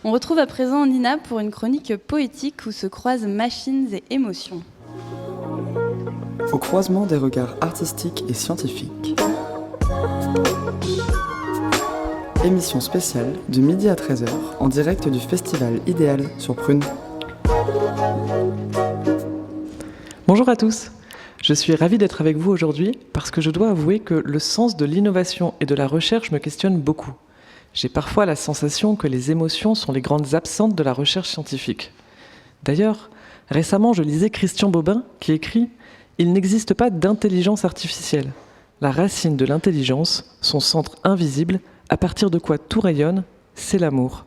On retrouve à présent Nina pour une chronique poétique où se croisent machines et émotions. Au croisement des regards artistiques et scientifiques. Émission spéciale de midi à 13h en direct du Festival Idéal sur Prune. Bonjour à tous, je suis ravi d'être avec vous aujourd'hui parce que je dois avouer que le sens de l'innovation et de la recherche me questionne beaucoup. J'ai parfois la sensation que les émotions sont les grandes absentes de la recherche scientifique. D'ailleurs, récemment je lisais Christian Bobin qui écrit « Il n'existe pas d'intelligence artificielle. La racine de l'intelligence, son centre invisible, à partir de quoi tout rayonne, c'est l'amour.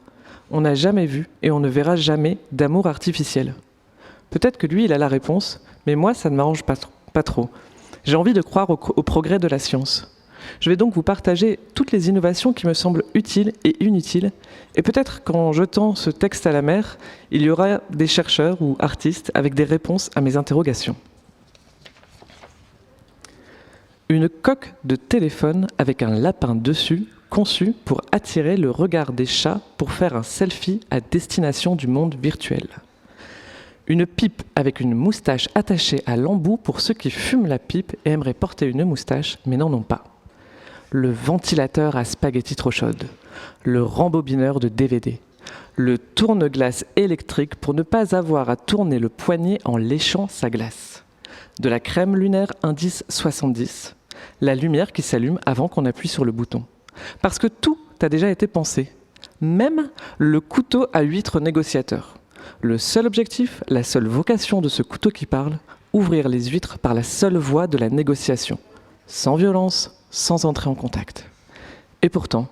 On n'a jamais vu et on ne verra jamais d'amour artificiel. » Peut-être que lui, il a la réponse, mais moi, ça ne m'arrange pas trop. J'ai envie de croire au progrès de la science. Je vais donc vous partager toutes les innovations qui me semblent utiles et inutiles, et peut-être qu'en jetant ce texte à la mer, il y aura des chercheurs ou artistes avec des réponses à mes interrogations. Une coque de téléphone avec un lapin dessus, conçue pour attirer le regard des chats pour faire un selfie à destination du monde virtuel. Une pipe avec une moustache attachée à l'embout pour ceux qui fument la pipe et aimeraient porter une moustache mais n'en ont pas. Le ventilateur à spaghettis trop chaude. Le rembobineur de DVD. Le tourne-glace électrique pour ne pas avoir à tourner le poignet en léchant sa glace. De la crème lunaire indice 70. La lumière qui s'allume avant qu'on appuie sur le bouton. Parce que tout a déjà été pensé. Même le couteau à huître négociateur. Le seul objectif, la seule vocation de ce couteau qui parle, ouvrir les huîtres par la seule voie de la négociation. Sans violence, sans entrer en contact. Et pourtant,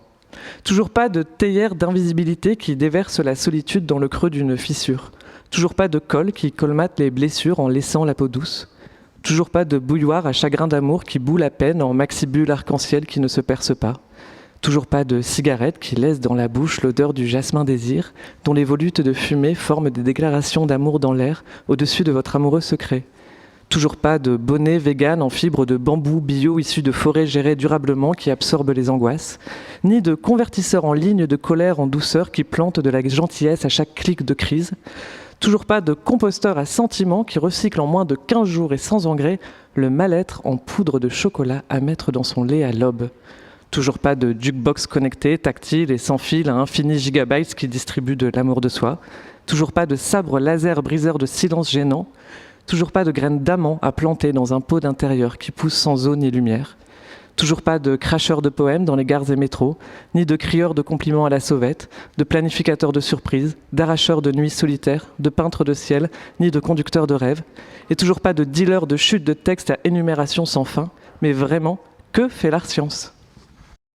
toujours pas de théière d'invisibilité qui déverse la solitude dans le creux d'une fissure. Toujours pas de colle qui colmate les blessures en laissant la peau douce. Toujours pas de bouilloire à chagrin d'amour qui bout la peine en maxibule arc-en-ciel qui ne se perce pas. Toujours pas de cigarette qui laisse dans la bouche l'odeur du jasmin désir, dont les volutes de fumée forment des déclarations d'amour dans l'air au-dessus de votre amoureux secret. Toujours pas de bonnet vegan en fibre de bambou bio issu de forêts gérées durablement qui absorbent les angoisses, ni de convertisseur en ligne de colère en douceur qui plante de la gentillesse à chaque clic de crise. Toujours pas de composteur à sentiments qui recycle en moins de 15 jours et sans engrais le mal-être en poudre de chocolat à mettre dans son lait à l'aube. Toujours pas de jukebox connecté, tactile et sans fil à infini gigabytes qui distribue de l'amour de soi. Toujours pas de sabre laser briseur de silence gênant. Toujours pas de graines d'amande à planter dans un pot d'intérieur qui pousse sans eau ni lumière. Toujours pas de cracheurs de poèmes dans les gares et métros, ni de crieurs de compliments à la sauvette, de planificateurs de surprises, d'arracheurs de nuits solitaires, de peintres de ciel, ni de conducteurs de rêves. Et toujours pas de dealers de chutes de textes à énumération sans fin. Mais vraiment, que fait la science ?